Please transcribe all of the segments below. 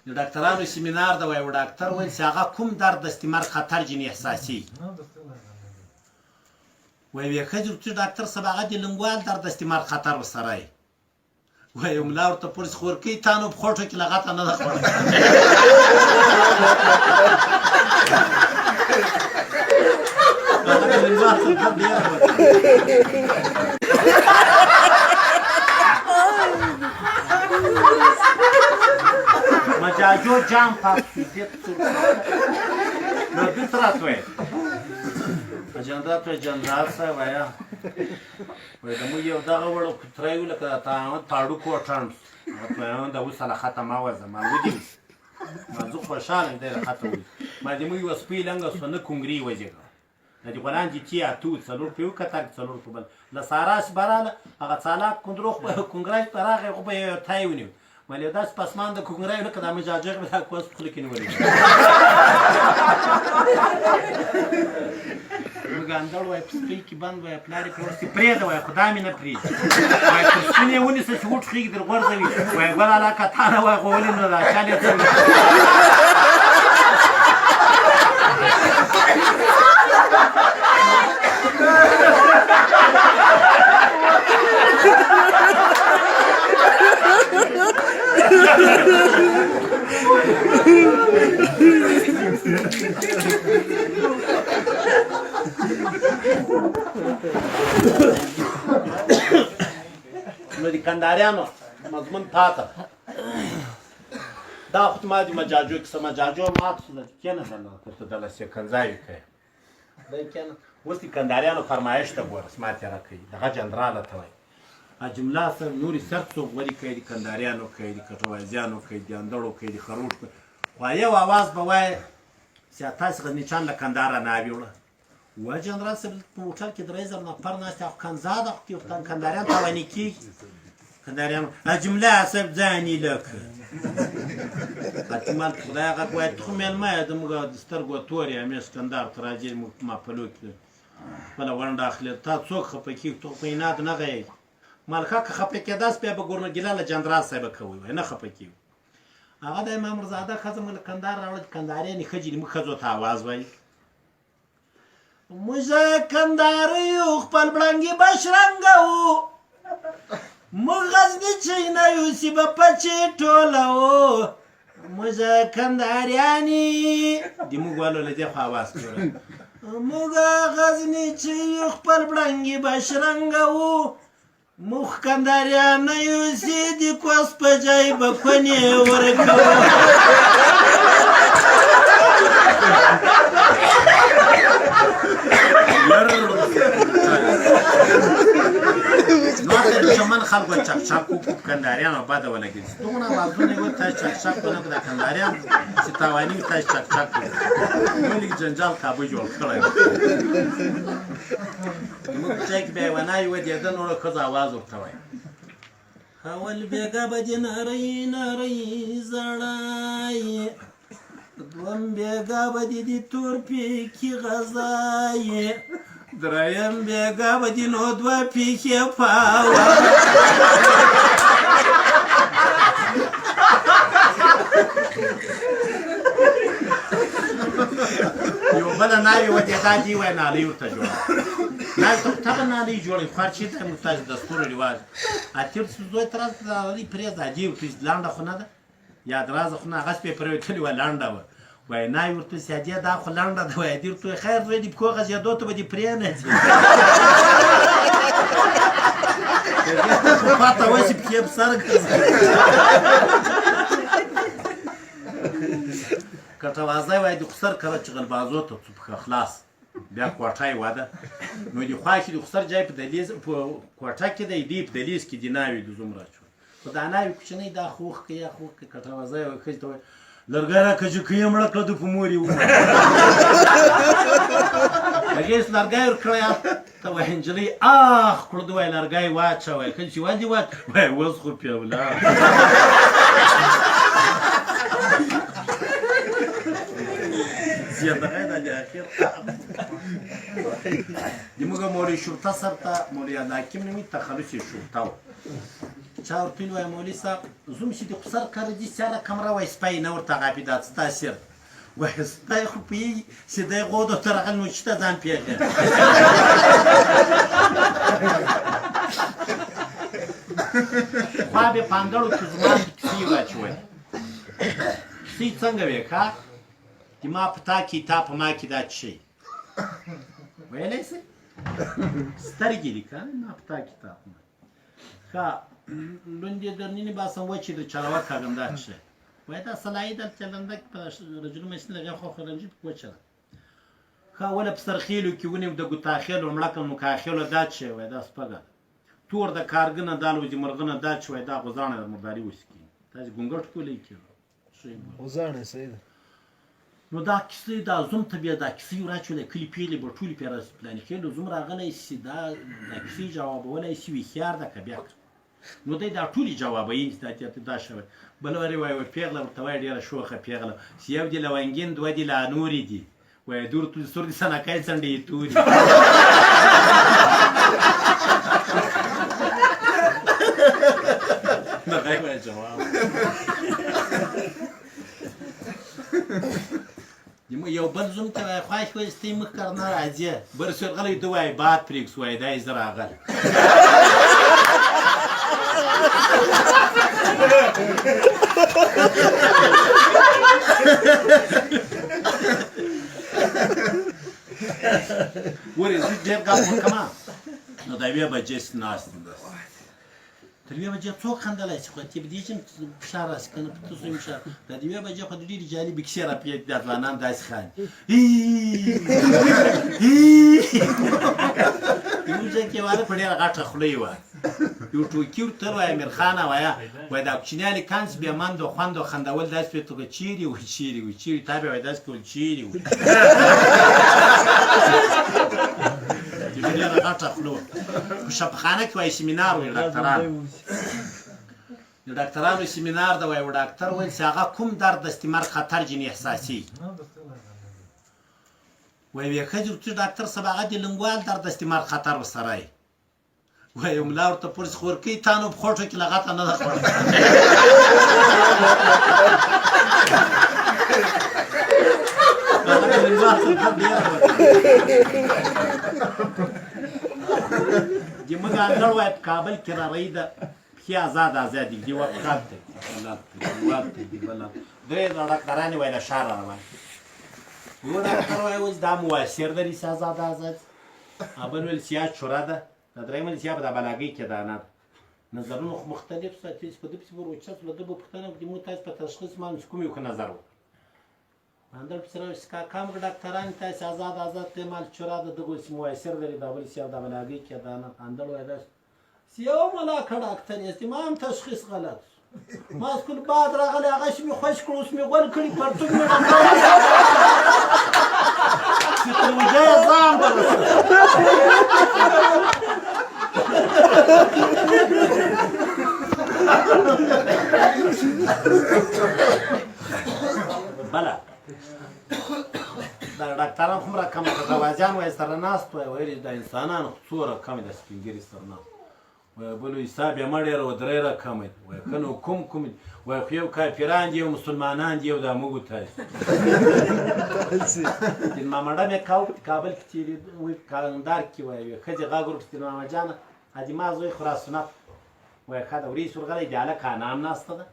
د ډاکټرانو سیمینار د وایي ډاکټر ویل چې هغه کوم درد د استعمار خطر جنې احساسي وایي ښځې ورته ډاکټر صاحب هغه د لنګوال درد د استعمار خطر ورسره یې وایي ملا ورته پولیس خورکۍ تا نو په خوټو کې لغته نه ده خوړلې هغه د لنګوال څخه ډېره مجاجو جام پاک شو نو بیت راتوی جنرال صاحب وایه وایي د موږ یو دغه وړو کتری وو لکه تاړو کوټن د اوس هله ختمه وزه ما ودي ما زه خوشحاله یم دی له خطه وي ما د موږ یوه سپۍ لنګه سوه نه کونګري وزېږه د دې غلان چې تي اتو څلور په یو کتار کې څلور په بل له ساراس براله هغه څالاک کندروخ کونګری په راغی خو به یې تای ونیو ولی داسې پسمان د کونګری لکه دا مجاجغ به دا کوس په خوله کې نیولې موږ اندړ وایي په سپۍ کې بند وایي پلار یې پرې ورسې پرېږده وایي خو دا مې نه پرېږدي وایي تر سپین یې ونیسه چې وټوخېږي در غورځوي وایي ګل علاقه تا نه وایي خو ولې نه ده چل یې څنګه نو د کندهاریانو مضمون پاته دا خو ما د مجاجو کیسه مجاجو ماته شوله کېنه درته دله سکنځاوي کوي دی کېنه اوس د کندهاریانو فرمایش ته ګوره ما تېره کوي دغه جنراله ته وایي جمله صاحب نورې سخت څوک غوري کوي د کندهاریانو کوي د کټوازیانو کوي د اندړو کوي د خروش کوي خو یو اواز به وایي چې تاسې غزنیچان له کندهاره ناویوړه و جنرال صاحب په موټر کې 3000 نفر ناست او کنزاده خو کندهاریان توانې کېږي کندهاریانو جمله صاحب ځاني لکه احتمال خدای غږ وایي ته خو مېلمه یې د موږ د سترګو تور یې همېش کندهار ته راځې موږ په ماپلو کې خپله ونډه اخلي تا څوک خفه کېږي ته خو په اناد نه غږېږي مالکه که خفه کېداست بیا به ګورنرګیله له جنرال صاحبه کوئ وایي نه خفه کېږو هغه د امام رضاده ښځه موږ له کندهار راوړه چې کندهاریانې ښځې دي موږ ښځو ته آواز وایي موږ کندهاري یو خپل بړنګې بشرنګه وو موږ غزنیچۍ نه یو چې به پچې ټوله وو موږ کندهاریانې د موږ والو له دې خوا آواز کوله موږ غزنیچۍ یو خپل بړنګې بشرنګه وو موږ کندهاریان نه یو چې د کوس په ځای به کونې ورکوو نو د چمن خلکو چکچک وکړو کندهاریانو بده ولګېد دومره آوازونه یې ویل تاسې چکچک ونه کړو د کندهاریان چې تاواني وي تاسې چکچک وکړو نو لږ جنجال کابه جوړ کړی موږ په ځای کې بیا یوه ناوې ودېده نوره ښځه آواز ورته وایي اول بېګا به دې نری نری زړی دویم بېګا به دې د تورپیکي غذایې دریم بېګا به دې نو دوه پیکې پاوه یو بله ناوې ودېدا دې وایي نالۍ ورته جوړه ناوې ته خو طبعا نالۍ جوړوي خوار چېرته موږ تاسې دستور رواج اتېر زوی ته راځه دا نالۍ پرېږده عجیب ورته لنډه خو نه ده یا درازه خو نه هغسې پې پرېوتلې وه لنډه وه وایي ناوې ورته وایي سیادې دا خو لنډه ده وایي دې ورته وایي خیر زوی دې پښو غځېدو ته به دې پرېنځي خو پاته وشي پښې په سر ګرځي کټوازی وایي د خسر کله چې غلبازو ته څو پښه خلاص بیا کوټه یې واده نو د خوا کې د خسر ځای په دهلیز په کوټه کې دی دی په دهلیز کې د ناوې د زوم راچول خو دا ناوې کوچنۍ دا خوښ که یا خوښ که کټوازی وایي ښځې ته وایي لرګی راکړه چې که یې مړه کړه د په مور یې ومړه هغې اوس لرګی ورکړی ته وایي نجلۍ اخ کړه ده وایي لرګی واچوی ښځې چې ولې وایي اوس خو پې ولاړ زیادغی دا د اخر د موږ مولوي شرطه سر ته مولوي حکیم نومي تخلص یې شرطه و چا ورته ویل وایي مولوي صاحب زوم چې د خسر کار دي سیاره کمره وایي سپی نه ورته غاپي دا څه تاثیر وایي سپی خو پوهېږي چې دی غودو ته راغلی نو چې ته ځان پېښې خوا بې په انګړو کې زما د کیسې واچولې کیسې څنګه وې ښه د ما په تا کې تا په ما کې دا څه شی ویلی سئ سترګې دي که ما په تا کې تا په ما ښه لوندې درنینې باسم وچې د چلوه کاږم دا څه شی وایي دا صلاحي ده چلندک په رجل مسین لغې خو خرنجي وچه ده ښه ولې په سرخیلو کې ونیم د ګوتاخیلو مړکم مکاخیلو دا څه شی وایي دا سپږه تور د کارګنه دال و د مرغنه دا چې وایي دا غوزاڼه د مرداري وسکي تاسې ګونګټ کولی کېږي غوزاڼه صحیح ده نو دا کیسې دا زوم ته بیا دا کیسې وراچولې کلي پیلې به ټولې پرې پلانې خېلو زوم راغلی سي دا کیسې جوابولی سي هوښیار ده که بیا نو دی دا ټولې جوابوي دا شوی بله ورې وایي پېغله ورته وایي ډېره شوخه پېغله چې یو دي لونګین دوه دي لا نورې دي وایي دور سور دي سنکای څنډې یې تورې دغه یې وایي جواب یو بل زوم ته وایي خواش وایي ستی مخ کار نه راځي بر سورغلی ته وایي باد پرېږس وایي دا یې زه راغلی ورې زه ډېر ګپ وکړم نو دا 2 بجې ناست یم تر 2 بجې څوک خندلی شي خو تی به دې چې فشار راسي که نه په تاسو یې فشار دا 2 بجې خو د ډېرې جالبې کیسې راپېښې دا ځوانان داسې خاندي زموږ ځای کې واده په ډېره غټه خوله یې وه یو ټوکي ورته وایه امیرخانه وایه وایي دا کوچنیانې کانس بیا مند و خوند و خندول داسې پرې توګه چیرې وي چیرې وي چیرې تا بیا وایي داسې کول چیرې وي ډېره غټه خوله وه په شفاخانه کې وایي سیمینار وایي ډاکټرانو د ډاکټرانو سیمینار ده وایي ډاکټر ویل چې هغه کوم درد د استمر خطر جنې احساسي وایي ویې ښځې ورته ډاکټر صاحب هغه د لنګوال درد د استمر خطر ورسره یې وایي ملا ورته پولیس خورکۍ تا نو په خوټو کې لغته نه ده خوړې زموږ انګړ وایي په کابل کې رارهي ده پښې ازاد دي دیوه پښات دی درې ډاکټرانې وایي له ښاره روان یو ډاکټر وایي اوس دا موثر ده ریسه ازاد بل ویل سیاج چوره ده دا درېیم ویل سیا په دا بلاګۍ کې دانه ده نظرونه خو مختلف ساتي په ده پسې به ورچس له ده به پوښتنه وکړي موږ تاسو په تشخیص باندې کوم یو ښه نظر وکړو اندر پسې راوړي چې کاکا موږ ډاکټران تاسې ازاد قیمال چوره ده دغه اوس موثر لري دا بل سیا دا بلاګۍ کې دانه اندر وایي داسې سیاه ملاکه ډاکټر یاستې ما هم تشخیص غلط ما سکول باد راغلی هغه چې مې خوش کړو اوس مې غول کړي پرتوګ مې چې تر وجه یې ځان بله دا ډاکټران خو را کمه کړه غوازیان وایي سره ناست وایي ویل د انسانانو خو څو رقمې د سپین ږیري سره ناست وایي بل وایي صاحب یې مه ډېره و 3 رقمه دي وایي ښه نو کوم دي وایي خو یو کافران دي یو مسلمانان دي یو دا موږ تاسو د مامډه مې کابل کې تېرې وایي کلندار کې وایي ښځې غږ ورپسې د ماما جانه ادي ما زوی خو را سنت وایي ښه ده ورې سورغلی د هلک انا هم ناسته ده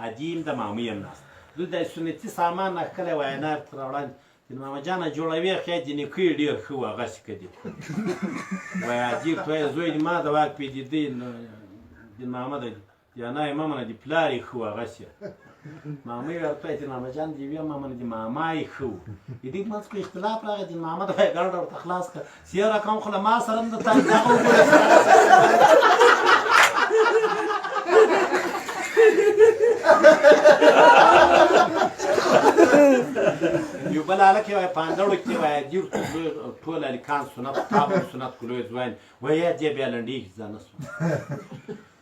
ادي هم د مامۍ هم ناسته دوی د سنتي سامان نښکلی وایي نه ورته راوړاندې د ماما جانه جوړوي خو د نیکه یې ډېر ښه و هغسې که دي وایي ادي ورته وایي زوی د ما د واک پېدېدی د ماما د انا یې مه منه د پلار یې ښه و هغسې مامۍ ورته وایي د ماما جان د یوې مه منه د ماما یې ښه و د دې په منځ کې اختلاف راغی د ماما د وایي ګرډه ورته خلاص کړه سیه رقم خو له ما سره هم د تا دغه وګوره یو بل هلک یې وایي په اندړو کې وایي دیر ټول هلکان سنت تابل سنت کلوی ځوان وایي دې بیا لنډېږي زه نه سوم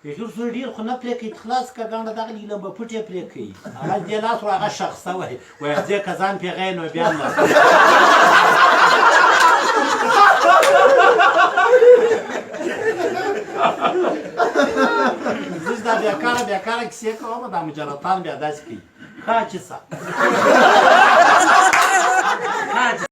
یو څو ډېر خو نه پرې کوي خلاص که ګڼډه دغه لمبه پټ یې پرې کوي هغه دې لاس و هغه شخصه وایي وایي ځې که ځان پرې نو بیا هم دا بیکاره کیسې کومه دا مجردان بیا داسې کوي ښه چې څه